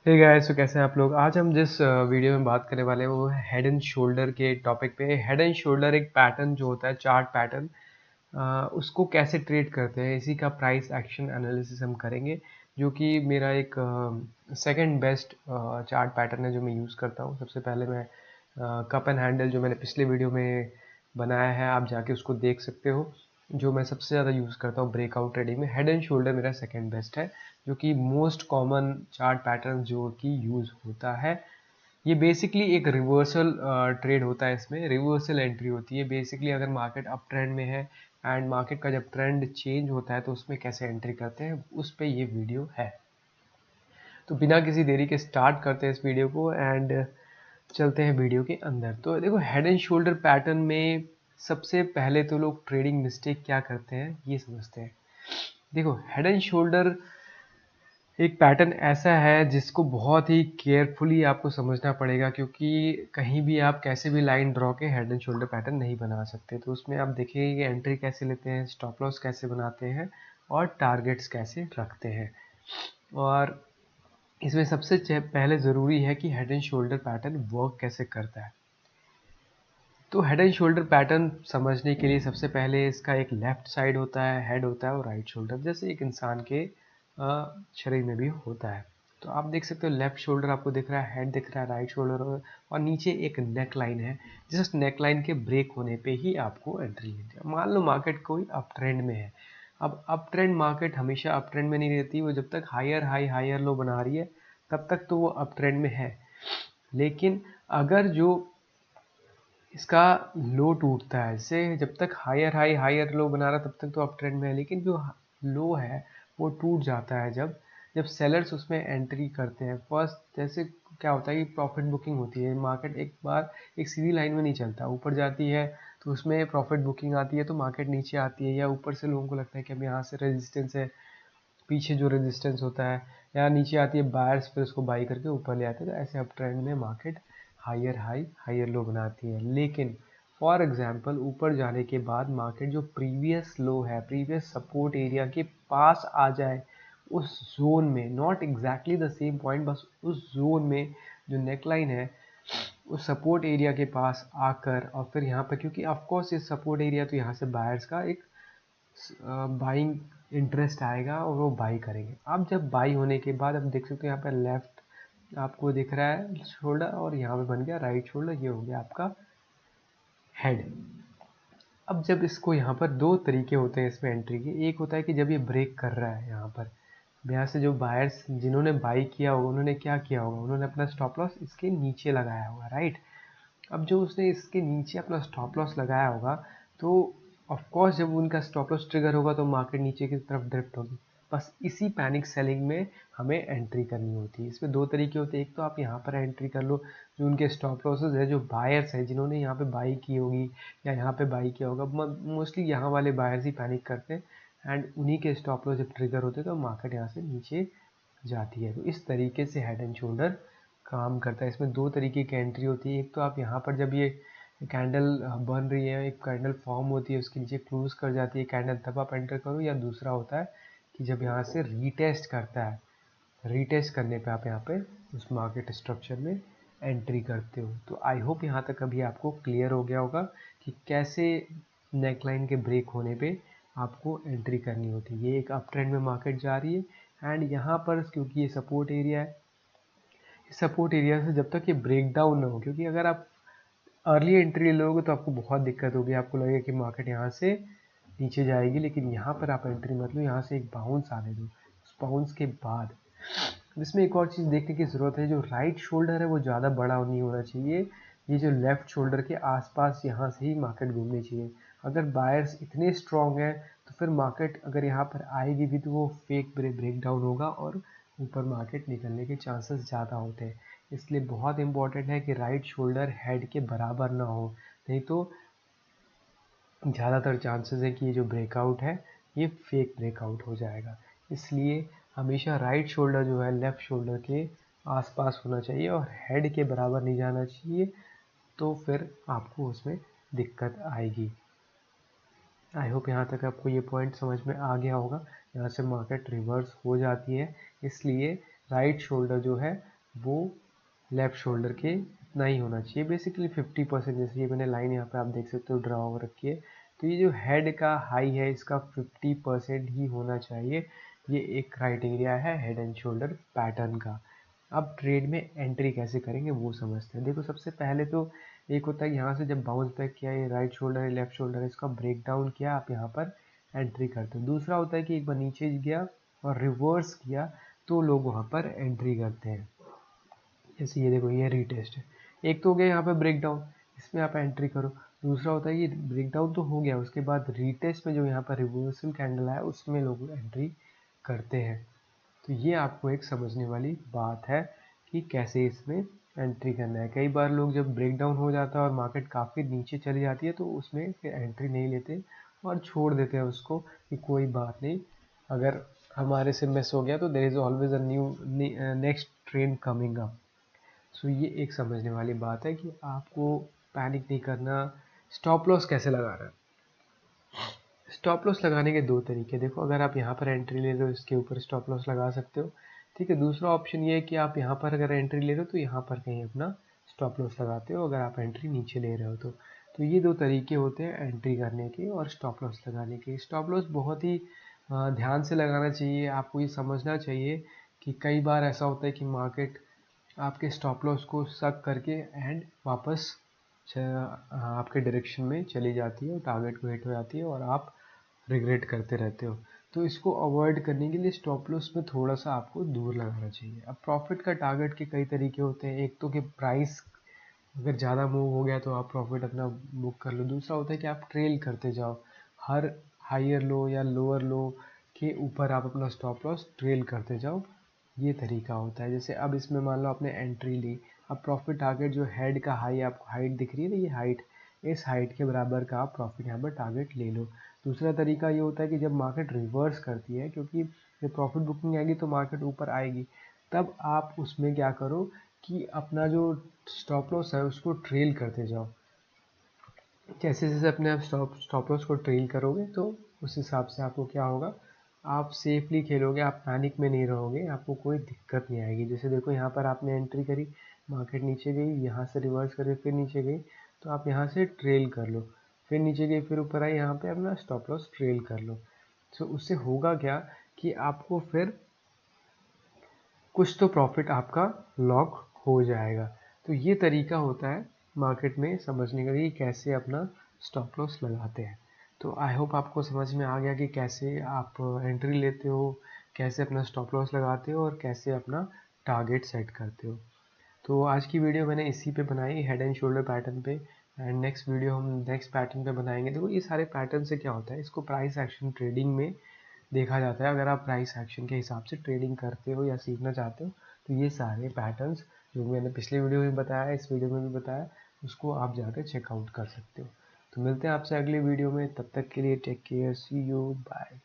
Hey guys, तो कैसे हैं आप लोग। आज हम जिस वीडियो में बात करने वाले हैं वो है हेड एंड शोल्डर के टॉपिक पे। हेड एंड शोल्डर एक पैटर्न जो होता है, चार्ट पैटर्न, उसको कैसे ट्रेड करते हैं, इसी का प्राइस एक्शन एनालिसिस हम करेंगे। जो कि मेरा एक सेकंड बेस्ट चार्ट पैटर्न है जो मैं यूज़ करता हूँ। सबसे पहले मैं कप एंड हैंडल जो मैंने पिछले वीडियो में बनाया है, आप जाके उसको देख सकते हो। जो मैं सबसे ज़्यादा यूज़ करता हूँ ब्रेकआउट ट्रेडिंग में, हेड एंड शोल्डर मेरा सेकंड बेस्ट है। जो कि मोस्ट कॉमन चार्ट पैटर्न जो कि यूज़ होता है। ये बेसिकली एक रिवर्सल ट्रेड होता है। इसमें रिवर्सल एंट्री होती है। बेसिकली अगर मार्केट अप ट्रेंड में है एंड मार्केट का जब ट्रेंड चेंज होता है तो उसमें कैसे एंट्री करते हैं, उस पे ये वीडियो है। तो बिना किसी देरी के स्टार्ट करते हैं इस वीडियो को एंड चलते हैं वीडियो के अंदर। तो देखो, हेड एंड शोल्डर पैटर्न में सबसे पहले तो लोग ट्रेडिंग मिस्टेक क्या करते हैं ये समझते हैं। देखो, हेड एंड शोल्डर एक पैटर्न ऐसा है जिसको बहुत ही केयरफुली आपको समझना पड़ेगा, क्योंकि कहीं भी आप कैसे भी लाइन ड्रॉ के हेड एंड शोल्डर पैटर्न नहीं बना सकते। तो उसमें आप देखिए कि एंट्री कैसे लेते हैं, स्टॉप लॉस कैसे बनाते हैं और टारगेट्स कैसे रखते हैं। और इसमें सबसे पहले ज़रूरी है कि head and shoulder pattern work कैसे करता है। तो हेड एंड शोल्डर पैटर्न समझने के लिए सबसे पहले इसका एक लेफ्ट साइड होता है, हेड होता है, और राइट शोल्डर, जैसे एक इंसान के शरीर में भी होता है। तो आप देख सकते हो, लेफ्ट शोल्डर आपको दिख रहा है, हेड दिख रहा है, राइट शोल्डर, और नीचे एक नेक लाइन है। जस्ट नेक लाइन के ब्रेक होने पे ही आपको एंट्री लेनी है। मान लो मार्केट कोई अप ट्रेंड में है। अब अप ट्रेंड मार्केट हमेशा अप ट्रेंड में नहीं रहती। वो जब तक हायर हाई हायर लो बना रही है तब तक तो वो अप ट्रेंड में है। लेकिन अगर जो इसका लो टूटता है, जैसे जब तक हायर हाई हायर लो बना रहा तब तक तो अप ट्रेंड में है, लेकिन जो लो है वो टूट जाता है जब जब सेलर्स उसमें एंट्री करते हैं। फर्स्ट जैसे क्या होता है कि प्रॉफिट बुकिंग होती है। मार्केट एक बार एक सीधी लाइन में नहीं चलता, ऊपर जाती है तो उसमें प्रॉफिट बुकिंग आती है, तो मार्केट नीचे आती है, या ऊपर से लोगों को लगता है कि अब यहाँ से रेजिस्टेंस है, पीछे जो रेजिस्टेंस होता है, या नीचे आती है, बायर्स फिर उसको बाई करके ऊपर ले आते हैं। तो ऐसे अप ट्रेंड में market higher high higher low बनाती है। लेकिन फॉर एग्जांपल ऊपर जाने के बाद मार्केट जो प्रीवियस लो है, प्रीवियस सपोर्ट एरिया के पास आ जाए, उस जोन में, not exactly the same point, बस उस जोन में जो नेकलाइन है उस सपोर्ट एरिया के पास आकर, और फिर यहाँ पर, क्योंकि ऑफकोर्स ये सपोर्ट एरिया, तो यहाँ से बायर्स का एक बाइंग इंटरेस्ट आएगा और वो बाई करेंगे। अब जब बाई होने के बाद आप देख सकते हो यहाँ पर लेफ्ट आपको दिख रहा है शोल्डर, और यहाँ पे बन गया राइट शोल्डर, ये हो गया आपका हेड। अब जब इसको यहाँ पर दो तरीके होते हैं इसमें एंट्री के। एक होता है कि जब ये ब्रेक कर रहा है, यहाँ से जो बायर्स जिन्होंने बाई किया होगा उन्होंने क्या किया होगा, उन्होंने अपना स्टॉप लॉस इसके नीचे लगाया होगा, राइट। अब जो उसने इसके नीचे अपना स्टॉप लॉस लगाया होगा, तो ऑफ कोर्स जब उनका स्टॉप लॉस ट्रिगर होगा तो मार्केट नीचे की तरफ ड्रिफ्ट होगी। बस इसी पैनिक सेलिंग में हमें एंट्री करनी होती है। इसमें दो तरीके होते हैं। एक तो आप यहाँ पर एंट्री कर लो, जो उनके स्टॉप लॉसेज है, जो बायर्स है जिन्होंने यहाँ पे बाई की होगी या यहाँ पे बाई किया होगा, मोस्टली यहाँ वाले बायर्स ही पैनिक करते हैं एंड उन्हीं के स्टॉप लॉस जब ट्रिगर होते हैं तो मार्केट यहाँ से नीचे जाती है। तो इस तरीके से हेड एंड शोल्डर काम करता है। इसमें दो तरीके की एंट्री होती है। एक तो आप यहाँ पर जब ये कैंडल बन रही है, एक कैंडल फॉर्म होती है, उसके नीचे क्लोज कर जाती है कैंडल, तब आप एंटर करो। या दूसरा होता है कि जब यहाँ से रीटेस्ट करता है, रीटेस्ट करने पे आप यहाँ पे उस मार्केट स्ट्रक्चर में एंट्री करते हो। तो आई होप यहाँ तक अभी आपको क्लियर हो गया होगा कि कैसे नेकलाइन के ब्रेक होने पे आपको एंट्री करनी होती है। ये एक अप ट्रेंड में मार्केट जा रही है एंड यहाँ पर क्योंकि ये सपोर्ट एरिया है, इस सपोर्ट एरिया से जब तक ये ब्रेक डाउन ना हो, क्योंकि अगर आप अर्ली एंट्री लोगे तो आपको बहुत दिक्कत होगी। आपको लगेगा कि मार्केट यहाँ से नीचे जाएगी, लेकिन यहाँ पर आप एंट्री मत लो, यहाँ से एक बाउंस आने दो। उस बाउंस के बाद इसमें एक और चीज़ देखने की ज़रूरत है, जो राइट शोल्डर है वो ज़्यादा बड़ा नहीं होना चाहिए। ये जो लेफ्ट शोल्डर के आसपास यहाँ से ही मार्केट घूमनी चाहिए। अगर बायर्स इतने स्ट्रॉन्ग हैं तो फिर मार्केट अगर यहाँ पर आएगी भी तो वो फेक ब्रेक डाउन होगा और ऊपर मार्केट निकलने के चांसेस ज़्यादा होते हैं। इसलिए बहुत इंपॉर्टेंट है कि राइट शोल्डर हेड के बराबर ना हो, नहीं तो ज़्यादातर चांसेस है कि ये जो ब्रेकआउट है ये फेक ब्रेकआउट हो जाएगा। इसलिए हमेशा राइट शोल्डर जो है लेफ़्ट शोल्डर के आसपास होना चाहिए और हेड के बराबर नहीं जाना चाहिए, तो फिर आपको उसमें दिक्कत आएगी। आई होप यहाँ तक आपको ये पॉइंट समझ में आ गया होगा। यहाँ से मार्केट रिवर्स हो जाती है, इसलिए राइट शोल्डर जो है वो लेफ्ट शोल्डर के इतना ही होना चाहिए, बेसिकली 50%। जैसे ये मैंने लाइन यहाँ पे आप देख सकते हो ड्रा हो रखी है, तो ये जो हेड का हाई है इसका 50% ही होना चाहिए। ये एक क्राइटेरिया है हेड एंड शोल्डर पैटर्न का। अब ट्रेड में एंट्री कैसे करेंगे वो समझते हैं। देखो सबसे पहले तो एक होता है यहाँ से जब बाउंस बैक किया, ये राइट शोल्डर है लेफ्ट शोल्डर है, इसका ब्रेक डाउन किया, आप यहाँ पर एंट्री करते हो। दूसरा होता है कि एक बार नीचे गया और रिवर्स किया तो लोग वहाँ पर एंट्री करते हैं। जैसे ये देखो ये रीटेस्ट है, एक तो हो गया यहाँ पे ब्रेक डाउन, इसमें आप एंट्री करो। दूसरा होता है ये ब्रेक डाउन तो हो गया, उसके बाद रीटेस्ट में जो यहाँ पर रिवर्सल कैंडल है उसमें लोग एंट्री करते हैं। तो ये आपको एक समझने वाली बात है कि कैसे इसमें एंट्री करना है। कई बार लोग जब ब्रेक डाउन हो जाता है और मार्केट काफ़ी नीचे चली जाती है तो उसमें फिर एंट्री नहीं लेते और छोड़ देते हैं उसको कि कोई बात नहीं, अगर हमारे से मिस हो गया तो there is always a new next trend coming up. So ये एक समझने वाली बात है कि आपको पैनिक नहीं करना। स्टॉप लॉस कैसे लगा रहा है? स्टॉप लॉस लगाने के दो तरीके। देखो अगर आप यहाँ पर एंट्री ले रहे हो इसके ऊपर स्टॉप लॉस लगा सकते हो, ठीक है। दूसरा ऑप्शन ये है कि आप यहाँ पर अगर एंट्री ले रहे हो तो यहाँ पर कहीं अपना स्टॉप लॉस लगाते हो, अगर आप एंट्री नीचे ले रहे हो तो ये दो तरीके होते हैं एंट्री करने के और स्टॉप लॉस लगाने के। स्टॉप लॉस बहुत ही ध्यान से लगाना चाहिए, आपको ये समझना चाहिए कि कई बार ऐसा होता है कि मार्केट आपके स्टॉप लॉस को सक करके एंड वापस आपके डायरेक्शन में चली जाती है, टारगेट को हिट हो जाती है और आप रिग्रेट करते रहते हो। तो इसको अवॉइड करने के लिए स्टॉप लॉस में थोड़ा सा आपको दूर लगाना चाहिए। अब प्रॉफिट का टारगेट के कई तरीके होते हैं। एक तो कि प्राइस अगर ज़्यादा मूव हो गया तो आप प्रॉफिट अपना बुक कर लो। दूसरा होता है कि आप ट्रेल करते जाओ, हर हायर लो या लोअर लो के ऊपर आप अपना स्टॉप लॉस ट्रेल करते जाओ, ये तरीका होता है। जैसे अब इसमें मान लो आपने एंट्री ली, अब प्रॉफिट टारगेट जो हेड का हाई आपको हाइट दिख रही है ना, ये हाइट, इस हाइट के बराबर का आप प्रॉफिट यहाँ पर टारगेट ले लो। दूसरा तरीका ये होता है कि जब मार्केट रिवर्स करती है, क्योंकि जब प्रॉफिट बुकिंग आएगी तो मार्केट ऊपर आएगी, तब आप उसमें क्या करो कि अपना जो स्टॉप लॉस है उसको ट्रेल करते जाओ। जैसे जैसे अपने आप स्टॉप लॉस को ट्रेल करोगे तो उस हिसाब से आपको क्या होगा, आप सेफली खेलोगे, आप पैनिक में नहीं रहोगे, आपको कोई दिक्कत नहीं आएगी। जैसे देखो यहाँ पर आपने एंट्री करी, मार्केट नीचे गई, यहाँ से रिवर्स करे फिर नीचे गई, तो आप यहाँ से ट्रेल कर लो, फिर नीचे गई फिर ऊपर आई, यहाँ पे अपना स्टॉप लॉस ट्रेल कर लो। तो उससे होगा क्या कि आपको फिर कुछ तो प्रॉफिट आपका लॉक हो जाएगा। तो ये तरीका होता है मार्केट में समझने का कि कैसे अपना स्टॉप लॉस लगाते हैं। तो आई होप आपको समझ में आ गया कि कैसे आप एंट्री लेते हो, कैसे अपना स्टॉप लॉस लगाते हो और कैसे अपना टारगेट सेट करते हो। तो आज की वीडियो मैंने इसी पे बनाई, हेड एंड शोल्डर पैटर्न पे। एंड नेक्स्ट वीडियो हम नेक्स्ट पैटर्न पे बनाएंगे। देखो ये सारे पैटर्न से क्या होता है, इसको प्राइस एक्शन ट्रेडिंग में देखा जाता है। अगर आप प्राइस एक्शन के हिसाब से ट्रेडिंग करते हो या सीखना चाहते हो तो ये सारे पैटर्न्स जो मैंने पिछले वीडियो में बताया, इस वीडियो में भी बताया, उसको आप जाकर चेकआउट कर सकते हो। तो मिलते हैं आपसे अगली वीडियो में, तब तक के लिए take care, see you, bye.